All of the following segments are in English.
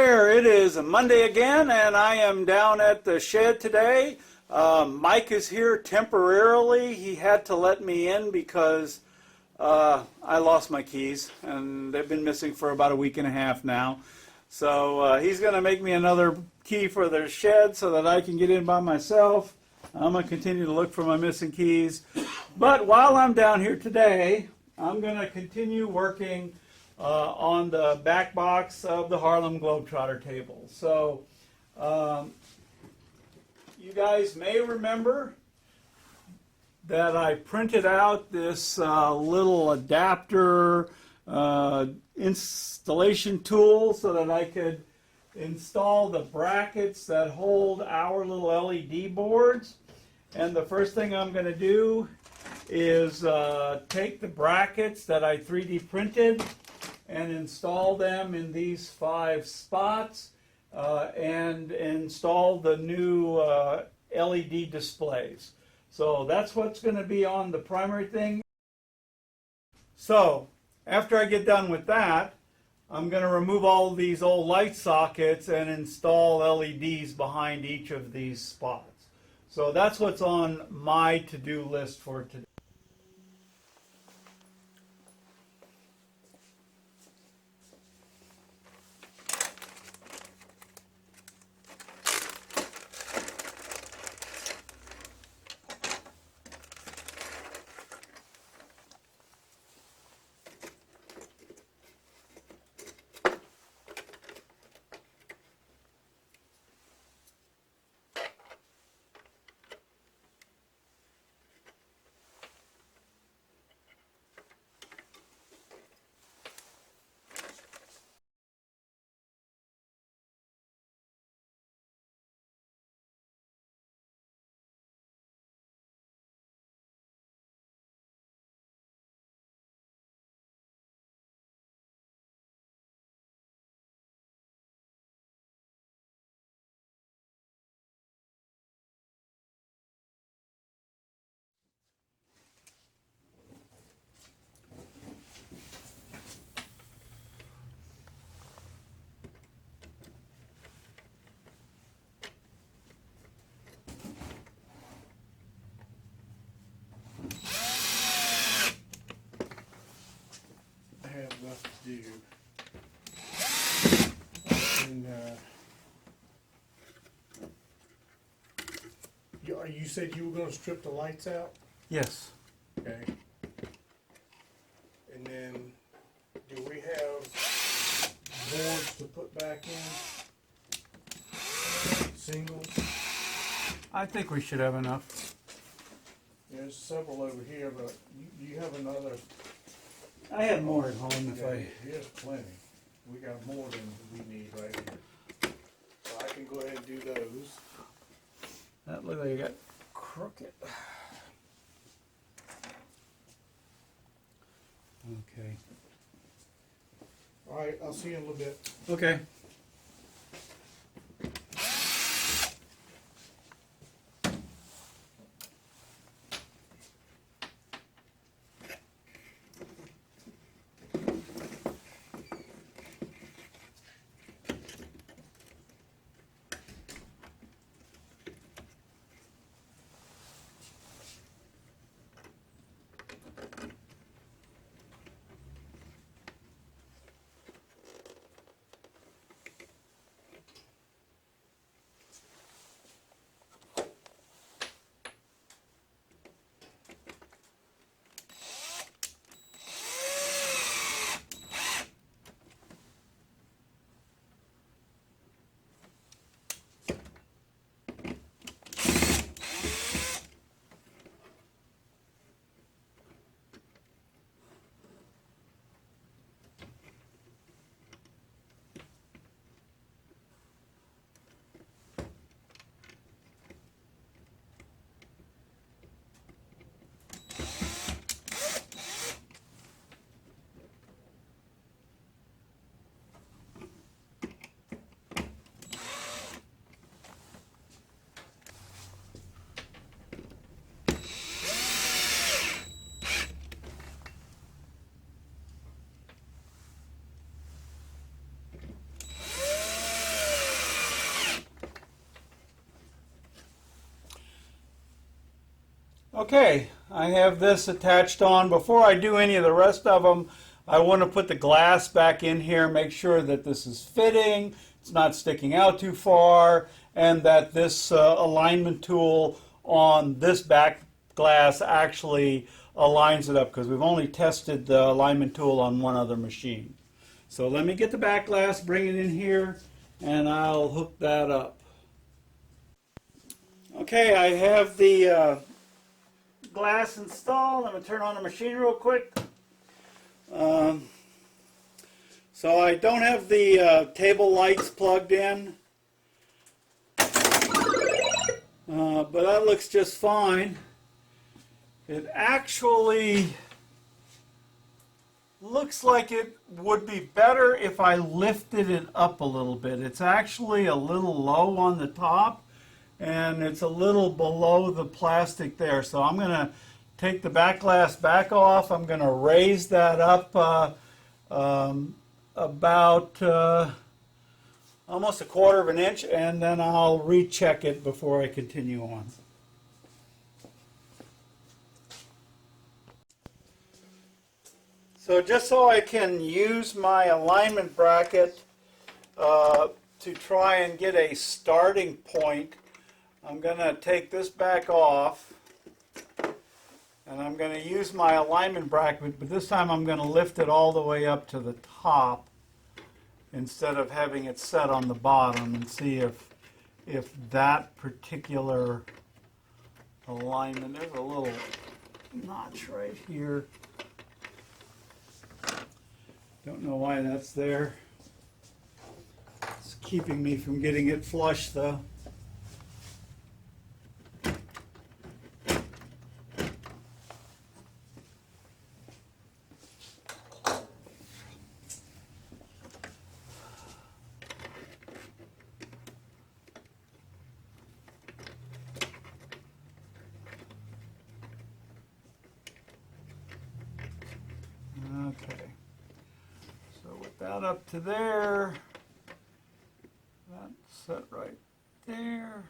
there, it is a Monday again, and I am down at the shed today. Mike is here temporarily. He had to let me in because I lost my keys, and they've been missing for about a week and a half now. So he's going to make me another key for the shed so that I can get in by myself. I'm going to continue to look for my missing keys. But while I'm down here today, I'm going to continue working on the back box of the Harlem Globetrotter table. So you guys may remember that I printed out this little adapter installation tool so that I could install the brackets that hold our little LED boards. And the first thing I'm going to do is take the brackets that I 3D printed and install them in these 5 spots and install the new LED displays. So that's what's going to be on the primary thing. So after I get done with that, I'm going to remove all these old light sockets and install LEDs behind each of these spots. So that's what's on my to-do list for today. Have left to do. And, you said you were going to strip the lights out? Yes. Okay. And then, do we have boards to put back in? Singles? I think we should have enough. There's several over here, but you have another. I had more at home if I... Here's plenty. We got more than we need right here. So I can go ahead and do those. That looks like it got crooked. Okay. All right, I'll see you in a little bit. Okay. Okay, I have this attached on. Before I do any of the rest of them, I want to put the glass back in here, make sure that this is fitting, it's not sticking out too far, and that this alignment tool on this back glass actually aligns it up, because we've only tested the alignment tool on one other machine. So let me get the back glass, bring it in here, and I'll hook that up. Okay, I have the glass installed. I'm going to turn on the machine real quick. So I don't have the table lights plugged in, but that looks just fine. It actually looks like it would be better if I lifted it up a little bit. It's actually a little low on the top, and it's a little below the plastic there. So I'm going to take the back glass back off. I'm going to raise that up about almost 1/4 of an inch, and then I'll recheck it before I continue on. So just so I can use my alignment bracket to try and get a starting point, I'm going to take this back off, and I'm going to use my alignment bracket, but this time I'm going to lift it all the way up to the top instead of having it set on the bottom, and see if that particular alignment, there's a little notch right here. Don't know why that's there. It's keeping me from getting it flush though. Okay. So with that up to there, that's set right there.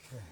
Okay.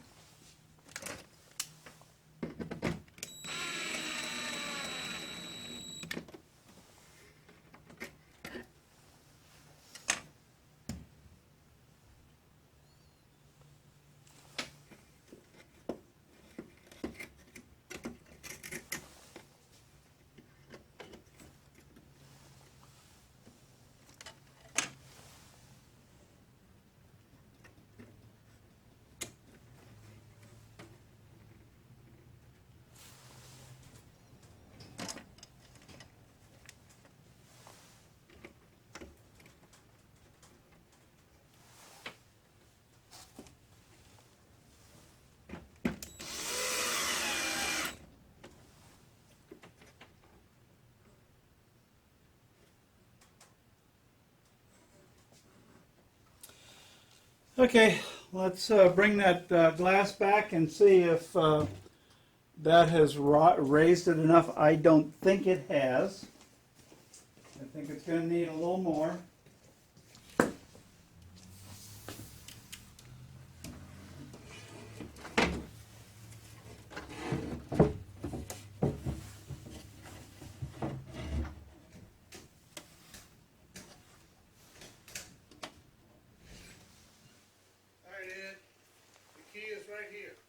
Okay, let's bring that glass back and see if that has raised it enough. I don't think it has. I think it's going to need a little more.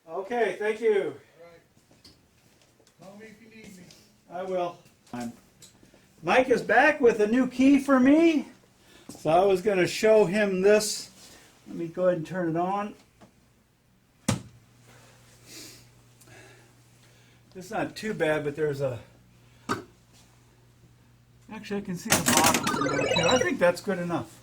Okay, thank you. All right. Call me if you need me. I will. Mike is back with a new key for me. So I was going to show him this. Let me go ahead and turn it on. It's not too bad, but there's a... Actually, I can see the bottom. I think that's good enough.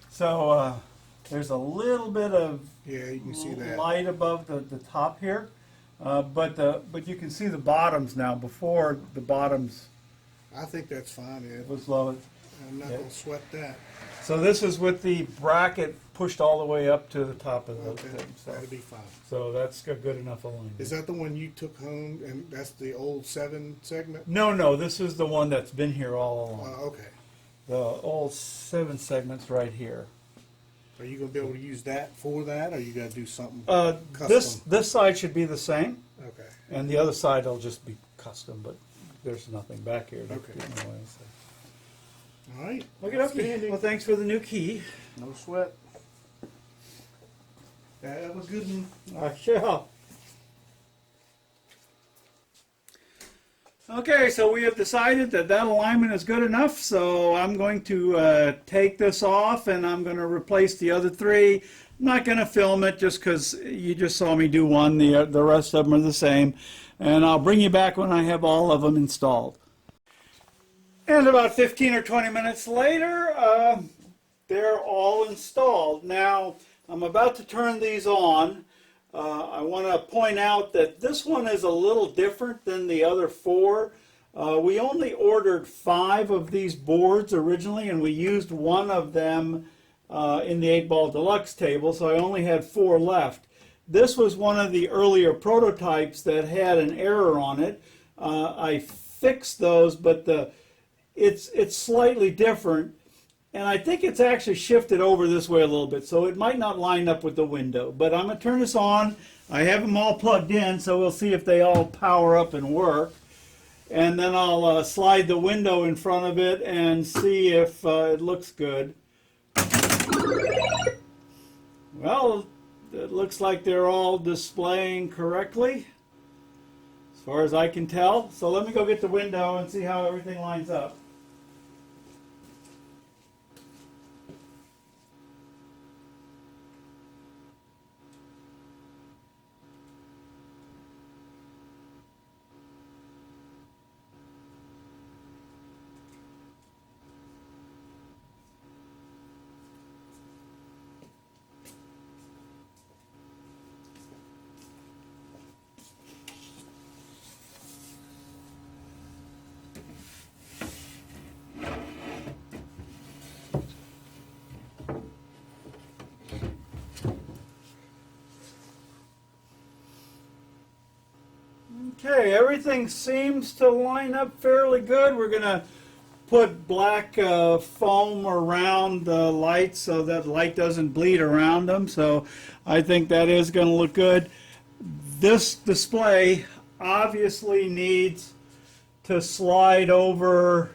So there's a little bit of Yeah, you can see that. light above the top here, but you can see the bottoms now. Before the bottoms I think that's fine, Ed. was low. I'm not Yeah. gonna sweat that. So this is with the bracket pushed all the way up to the top of those Okay, things. that'll be fine. So that's a good enough alignment. Is that the one you took home, and that's the old 7 segment? No, this is the one that's been here all along. Okay. The old 7 segments right here. Are you gonna be able to use that for that, or you gotta do something This custom? side should be the same, Okay. and the other side will just be custom, but there's nothing back here to Okay. get in the way. So. All right. Look it up. Outstanding. Well, thanks for the new key. No sweat. That was good one. I shall. Okay, so we have decided that that alignment is good enough, so I'm going to take this off and I'm going to replace the other 3. I'm not going to film it just because you just saw me do one. The rest of them are the same. And I'll bring you back when I have all of them installed. And about 15 or 20 minutes later, they're all installed. Now, I'm about to turn these on. I want to point out that this one is a little different than the other 4. We only ordered 5 of these boards originally, and we used one of them in the 8-ball deluxe table, so I only had 4 left. This was one of the earlier prototypes that had an error on it. I fixed those, but it's slightly different. And I think it's actually shifted over this way a little bit, so it might not line up with the window. But I'm going to turn this on. I have them all plugged in, so we'll see if they all power up and work. And then I'll slide the window in front of it and see if it looks good. Well, it looks like they're all displaying correctly, as far as I can tell. So let me go get the window and see how everything lines up. Okay, everything seems to line up fairly good. We're going to put black foam around the lights so that light doesn't bleed around them. So I think that is going to look good. This display obviously needs to slide over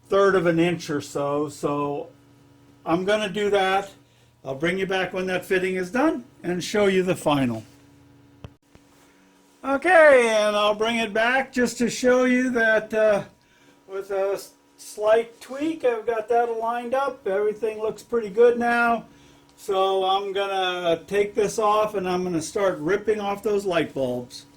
1/3 of an inch or so. So I'm going to do that. I'll bring you back when that fitting is done and show you the final. Okay, and I'll bring it back just to show you that with a slight tweak, I've got that lined up. Everything looks pretty good now. So I'm going to take this off and I'm going to start ripping off those light bulbs.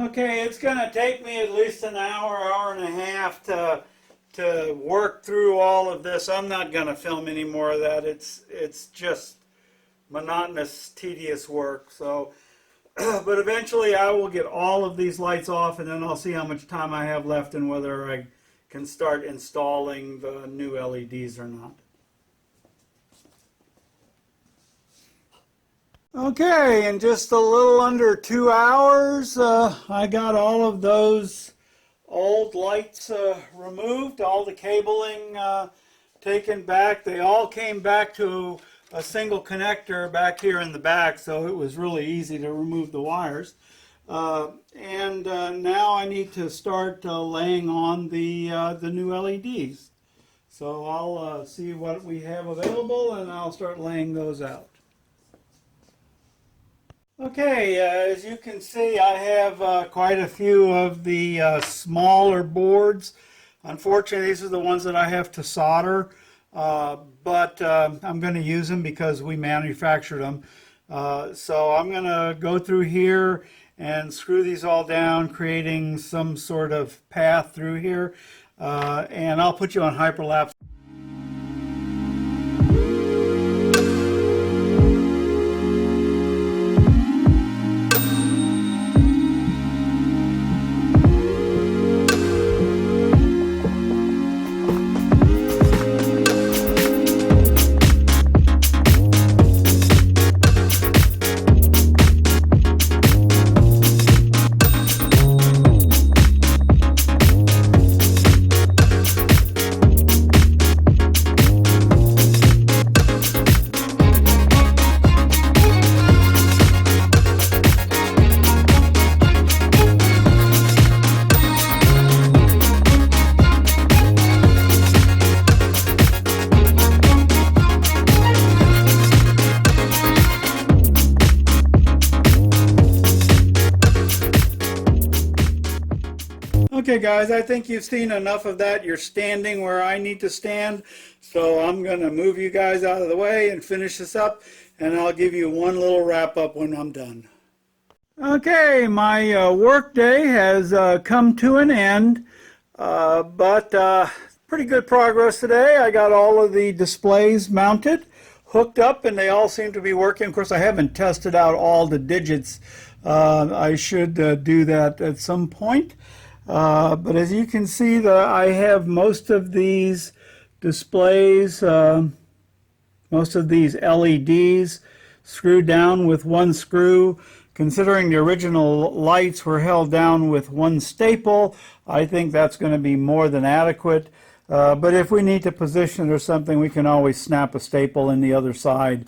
Okay, it's going to take me at least an hour, hour and a half to work through all of this. I'm not going to film any more of that. It's just monotonous, tedious work. So, but eventually I will get all of these lights off, and then I'll see how much time I have left and whether I can start installing the new LEDs or not. Okay, in just a little under 2 hours, I got all of those old lights removed, all the cabling taken back. They all came back to a single connector back here in the back, so it was really easy to remove the wires. Now I need to start laying on the new LEDs. So I'll see what we have available and I'll start laying those out. Okay, as you can see, I have quite a few of the smaller boards. Unfortunately, these are the ones that I have to solder, but I'm going to use them because we manufactured them. So I'm going to go through here and screw these all down, creating some sort of path through here, and I'll put you on hyperlapse. Okay guys, I think you've seen enough of that. You're standing where I need to stand. So I'm going to move you guys out of the way and finish this up. And I'll give you one little wrap up when I'm done. Okay, my work day has come to an end. But pretty good progress today. I got all of the displays mounted, hooked up, and they all seem to be working. Of course, I haven't tested out all the digits. I should do that at some point. But as you can see, I have most of these displays, most of these LEDs screwed down with one screw. Considering the original lights were held down with one staple, I think that's going to be more than adequate. But if we need to position it or something, we can always snap a staple in the other side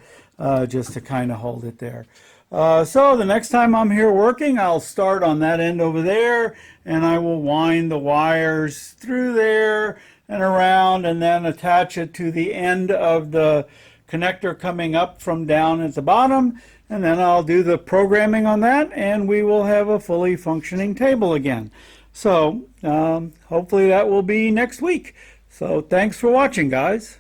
just to kind of hold it there. So the next time I'm here working, I'll start on that end over there, and I will wind the wires through there and around, and then attach it to the end of the connector coming up from down at the bottom, and then I'll do the programming on that, and we will have a fully functioning table again. So hopefully that will be next week. So thanks for watching, guys.